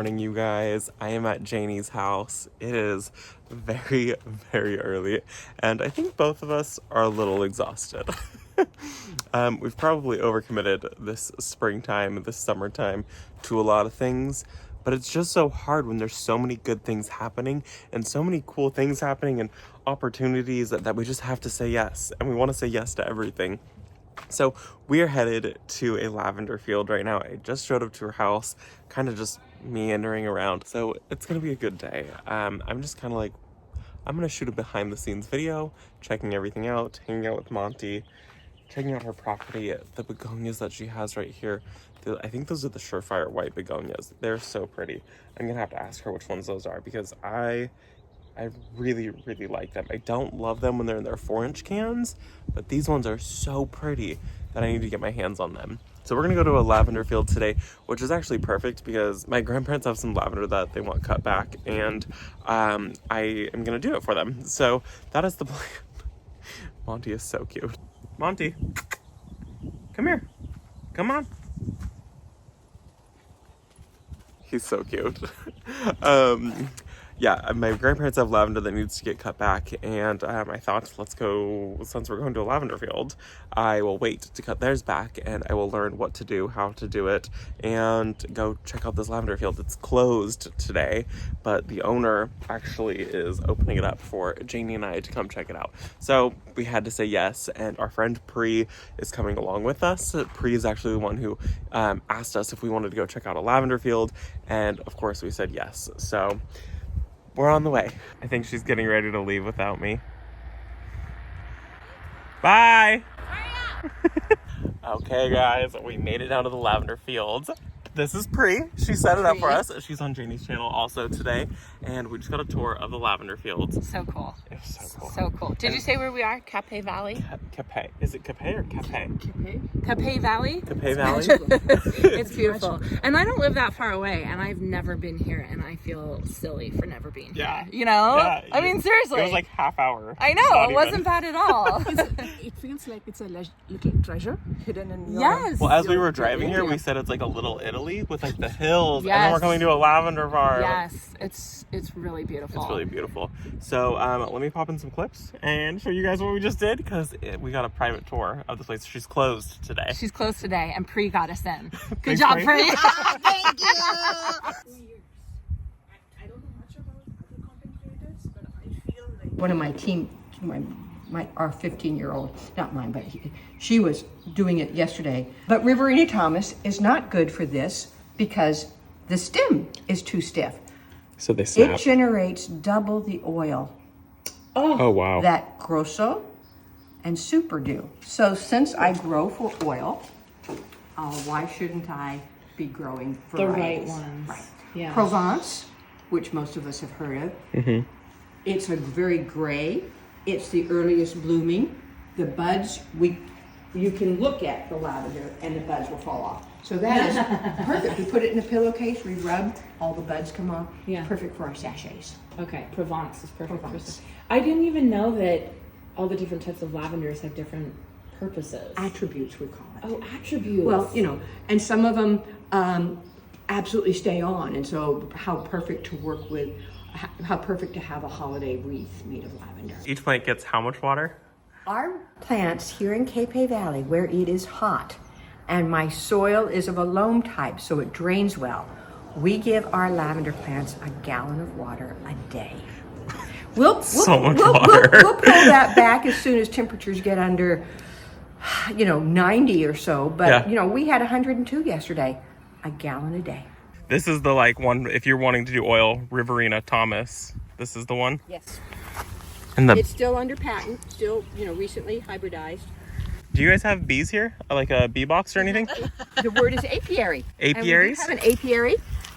morning, you guys. I am at Janie's house. It is very, very early, and I think both of us are a little exhausted. We've probably overcommitted this springtime, this summertime to a lot of things, but it's just so hard when there's so many good things happening and so many cool things happening and opportunities that we just have to say yes, and we want to say yes to everything. So we are headed to a lavender field right now. I just showed up to her house, kind of just meandering around. So it's going to be a good day. I'm just kind of like, I'm going to shoot a behind the scenes video, checking everything out, hanging out with Monty, checking out her property, the begonias that she has right here. I think those are the Surefire white begonias. They're so pretty. I'm going to have to ask her which ones those are because I really, really like them. I don't love them when they're in their 4-inch cans, but these ones are so pretty that I need to get my hands on them. So we're gonna go to a lavender field today, which is actually perfect because my grandparents have some lavender that they want cut back, and I am gonna do it for them. So that is the plan. Monty is so cute. Monty, come here. Come on. He's so cute. Yeah, my grandparents have lavender that needs to get cut back, and I thought, let's go, since we're going to a lavender field, I will wait to cut theirs back, and I will learn what to do, how to do it, and go check out this lavender field. It's closed today, but the owner actually is opening it up for Janie and I to come check it out. So we had to say yes, and our friend Pri is coming along with us. Pri is actually the one who asked us if we wanted to go check out a lavender field, and of course we said yes. So we're on the way. I think she's getting ready to leave without me. Bye! Okay, guys, we made it down to the lavender fields. This is Pri. She set it up for us. She's on Janie's channel also today. And we just got a tour of the lavender fields. So cool. It was so cool. So cool. Did you say where we are? Capay Valley? Capay. Is it Capay or Capay? Capay Valley? Capay Valley? It's beautiful. And I don't live that far away, and I've never been here, and I feel silly for never being here. You know? Yeah, I mean, seriously. It was like half hour. I know. It wasn't bad at all. It feels like it's a little treasure hidden in your... Yes. Well, as we were driving here, we said it's like a little Italy with like the hills, and then we're coming to a lavender farm. Yes, it's really beautiful. It's really beautiful. So let me pop in some clips and show you guys what we just did, because we got a private tour of the place. She's closed today. She's closed today, and Pri got us in. Good Thanks, job, Pri. Pri. Thank you! I don't know much about other content creators, but I feel like... One of my team, our 15-year-old, not mine, but she was doing it yesterday. But Riverina Thomas is not good for this because the stem is too stiff. So they snap. It generates double the oil Oh, wow. that Grosso and Super do. So since I grow for oil, why shouldn't I be growing varieties? The right ones. Right. Yeah. Provence, which most of us have heard of. It's a very gray. It's the earliest blooming. The buds, you can look at the lavender and the buds will fall off. So that is perfect. We put it in a pillowcase, we rub, all the buds come off. Yeah. Perfect for our sachets. Okay, Provence is perfect. Provence. I didn't even know that all the different types of lavenders have different purposes. Attributes, we call it. Oh, attributes. Well, and some of them absolutely stay on. And so how perfect to work with, how perfect to have a holiday wreath made of lavender. Each plant gets how much water? Our plants here in Capay Valley, where it is hot, and my soil is of a loam type, so it drains well, we give our lavender plants a gallon of water a day. We'll pull that back as soon as temperatures get under, 90 or so. But, we had 102 yesterday, a gallon a day. This is the one, if you're wanting to do oil, Riverina Thomas. This is the one? Yes. And It's still under patent, still, recently hybridized. do you guys have bees here? Like a bee box or anything? The word is apiary. Apiaries? And we have an apiary,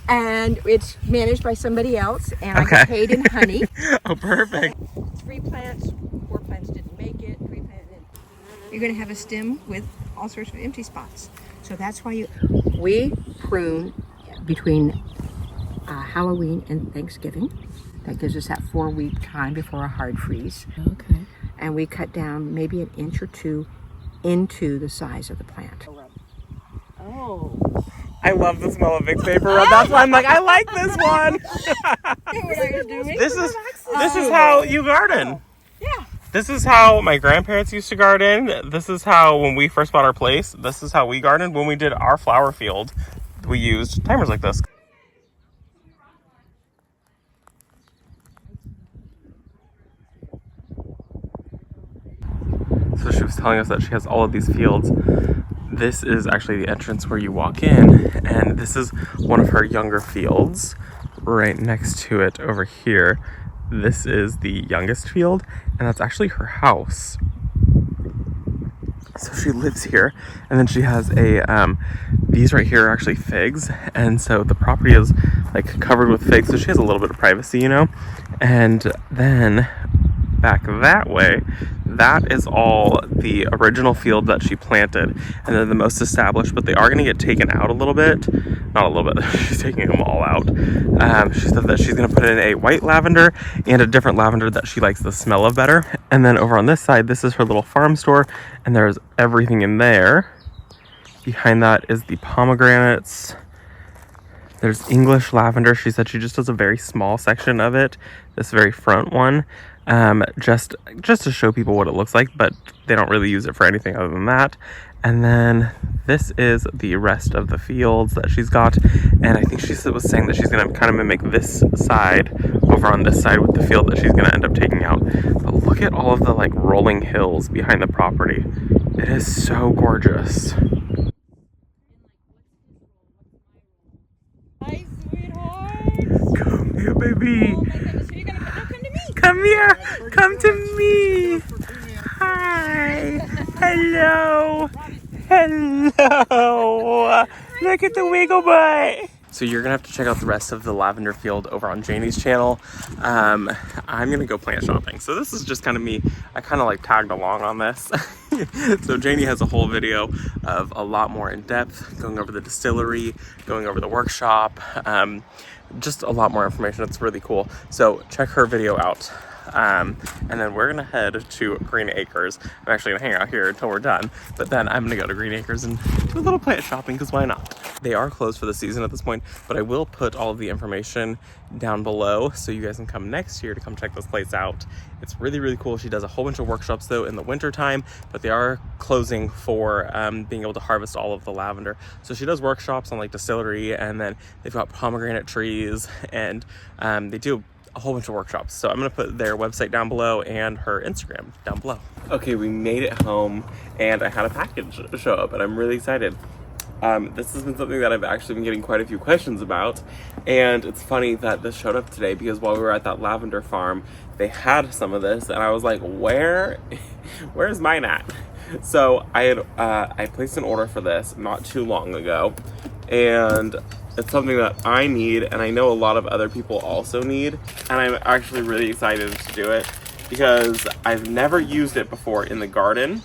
and it's managed by somebody else, and I get paid in honey. Oh, perfect. 3 plants, 4 plants didn't make it, 3 plants didn't. You're going to have a stem with all sorts of empty spots. So that's why we prune between Halloween and Thanksgiving. That gives us that 4-week time before a hard freeze. Okay. And we cut down maybe an inch or 2 into the size of the plant. Oh. I love the smell of Vicks Vapor Rub. That's why I'm like, I like this one. This is how you garden. Yeah. This is how my grandparents used to garden. This is how, when we first bought our place, this is how we gardened. When we did our flower field, we used timers like this. So she was telling us that she has all of these fields. This is actually the entrance where you walk in, and this is one of her younger fields. Right next to it over here, this is the youngest field, and that's actually her house. So she lives here, and then she has these right here are actually figs, and so the property is like covered with figs, so she has a little bit of privacy, you know. And then back that way, that is all the original field that she planted, and they're the most established, but they are going to get taken out a little bit. Not a little bit, she's taking them all out. She said that she's going to put in a white lavender and a different lavender that she likes the smell of better. And then over on this side, this is her little farm store, and there's everything in there. Behind that is the pomegranates. There's English lavender. She said she just does a very small section of it, this very front one, just to show people what it looks like, but they don't really use it for anything other than that. And then this is the rest of the fields that she's got, and I think she was saying that she's going to kind of mimic this side over on this side with the field that she's going to end up taking out. But look at all of the like rolling hills behind the property. It is so gorgeous. Hi, sweetheart. Come here, baby. Oh my goodness, are you gonna come to me? Come here. Come to me. Hi. Hello. Hello. Look at the wiggle butt. So you're gonna have to check out the rest of the lavender field over on Janie's channel. I'm gonna go plant shopping. So this is just kind of me. I kind of like tagged along on this. So Janie has a whole video of a lot more in depth, going over the distillery, going over the workshop, just a lot more information. It's really cool. So check her video out. And then we're gonna head to Green Acres. I'm actually gonna hang out here until we're done, but then I'm gonna go to Green Acres and do a little plant shopping, because why not? They are closed for the season at this point, but I will put all of the information down below so you guys can come next year to come check this place out. It's really, really cool. She does a whole bunch of workshops though in the winter time, but they are closing for being able to harvest all of the lavender. So she does workshops on like distillery, and then they've got pomegranate trees, and they do a whole bunch of workshops. So I'm gonna put their website down below and her Instagram down below. Okay, we made it home, and I had a package show up, and I'm really excited. This has been something that I've actually been getting quite a few questions about, and it's funny that this showed up today because while we were at that Lavender Farm, they had some of this, and I was like, where's mine at? So I placed an order for this not too long ago, and it's something that I need, and I know a lot of other people also need, and I'm actually really excited to do it because I've never used it before in the garden,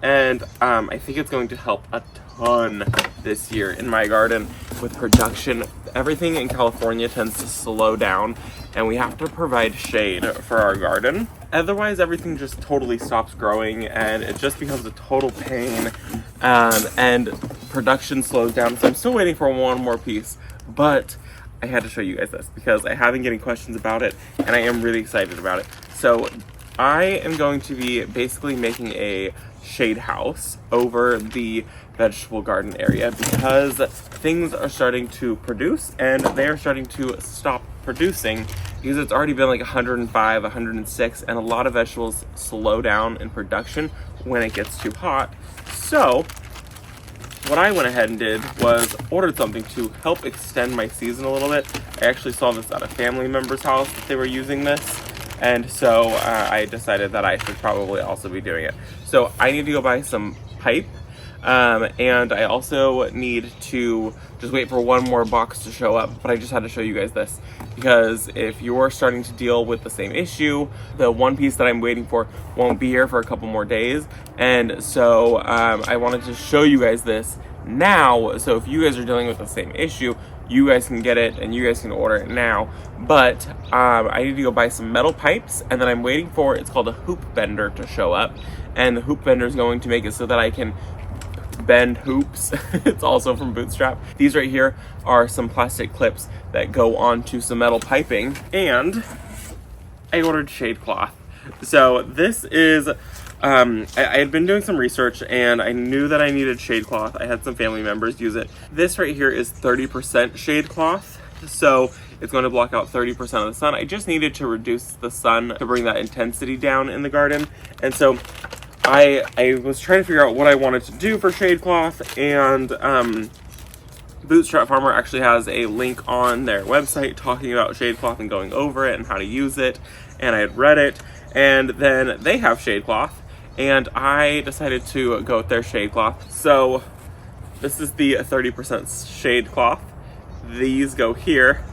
and I think it's going to help a ton this year in my garden with production. Everything in California tends to slow down, and we have to provide shade for our garden. Otherwise, everything just totally stops growing, and it just becomes a total pain, and production slows down. So I'm still waiting for one more piece, but I had to show you guys this because I have been getting questions about it, and I am really excited about it. So I am going to be basically making a shade house over the vegetable garden area because things are starting to produce, and they are starting to stop producing because it's already been like 105, 106, and a lot of vegetables slow down in production when it gets too hot. So what I went ahead and did was ordered something to help extend my season a little bit. I actually saw this at a family member's house that they were using this, and so I decided that I should probably also be doing it. So I need to go buy some pipe, and I also need to just wait for one more box to show up, but I just had to show you guys this because if you're starting to deal with the same issue, the one piece that I'm waiting for won't be here for a couple more days, and so I wanted to show you guys this now, so if you guys are dealing with the same issue, you guys can get it and you guys can order it now. But I need to go buy some metal pipes, and then I'm waiting for, it's called a hoop bender to show up, and the hoop bender is going to make it so that I can bend hoops. It's also from Bootstrap. These right here are some plastic clips that go onto some metal piping, and I ordered shade cloth. So this is, I had been doing some research and I knew that I needed shade cloth. I had some family members use it. This right here is 30% shade cloth. So it's going to block out 30% of the sun. I just needed to reduce the sun to bring that intensity down in the garden. And so I was trying to figure out what I wanted to do for shade cloth, and Bootstrap Farmer actually has a link on their website talking about shade cloth and going over it and how to use it. And I had read it, and then they have shade cloth, and I decided to go with their shade cloth. So this is the 30% shade cloth. These go here,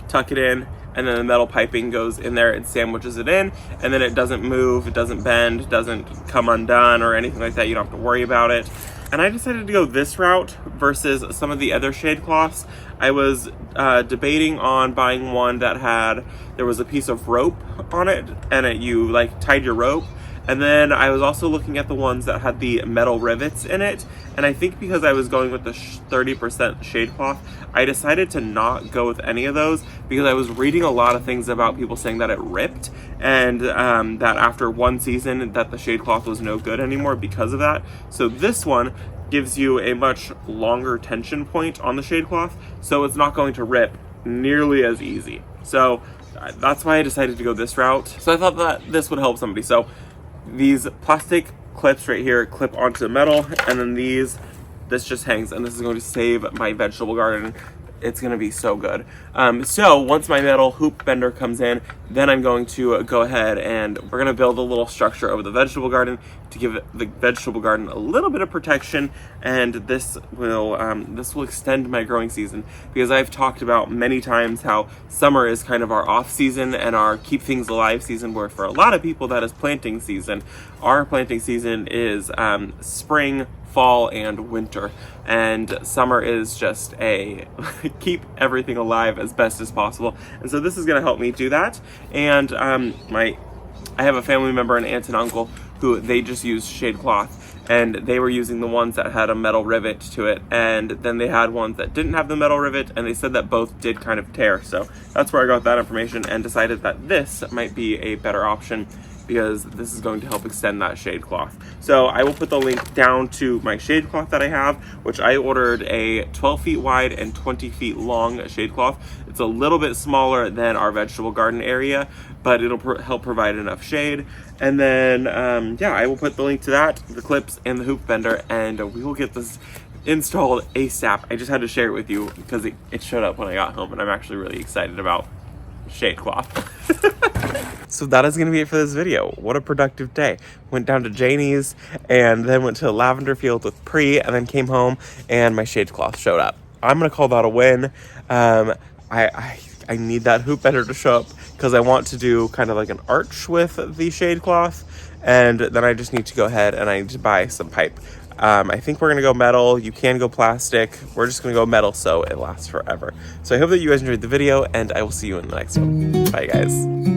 tuck it in, and then the metal piping goes in there and sandwiches it in, and then it doesn't move, it doesn't bend, it doesn't come undone or anything like that. You don't have to worry about it. And I decided to go this route versus some of the other shade cloths. I was debating on buying one that there was a piece of rope on it, and you like tied your rope. And then I was also looking at the ones that had the metal rivets in it. And I think because I was going with the 30% shade cloth, I decided to not go with any of those because I was reading a lot of things about people saying that it ripped, and that after one season that the shade cloth was no good anymore because of that. So this one gives you a much longer tension point on the shade cloth, so it's not going to rip nearly as easy. So that's why I decided to go this route. So I thought that this would help somebody. So these plastic clips right here clip onto the metal, and then this just hangs, and this is going to save my vegetable garden. It's going to be so good. So once my metal hoop bender comes in, then I'm going to go ahead and we're going to build a little structure over the vegetable garden to give the vegetable garden a little bit of protection, and this will extend my growing season, because I've talked about many times how summer is kind of our off season and our keep things alive season, where for a lot of people that is planting season. Our planting season is spring, fall, and winter, and summer is just a keep everything alive as best as possible. And so this is going to help me do that. And I have a family member, an aunt and uncle, who they just use shade cloth, and they were using the ones that had a metal rivet to it, and then they had ones that didn't have the metal rivet, and they said that both did kind of tear. So that's where I got that information and decided that this might be a better option, because this is going to help extend that shade cloth. So I will put the link down to my shade cloth that I have, which I ordered a 12 feet wide and 20 feet long shade cloth. It's a little bit smaller than our vegetable garden area, but it'll help provide enough shade. And then, yeah, I will put the link to that, the clips, and the hoop bender, and we will get this installed ASAP. I just had to share it with you because it showed up when I got home, and I'm actually really excited about shade cloth. So that is going to be it for this video. What a productive day. Went down to Janie's and then went to Lavender Field with Pri, and then came home and my shade cloth showed up. I'm going to call that a win. I need that hoop bender to show up because I want to do kind of like an arch with the shade cloth, and then I just need to go ahead and I need to buy some pipe. I think we're going to go metal. You can go plastic. We're just going to go metal so it lasts forever. So I hope that you guys enjoyed the video, and I will see you in the next one. Bye, guys.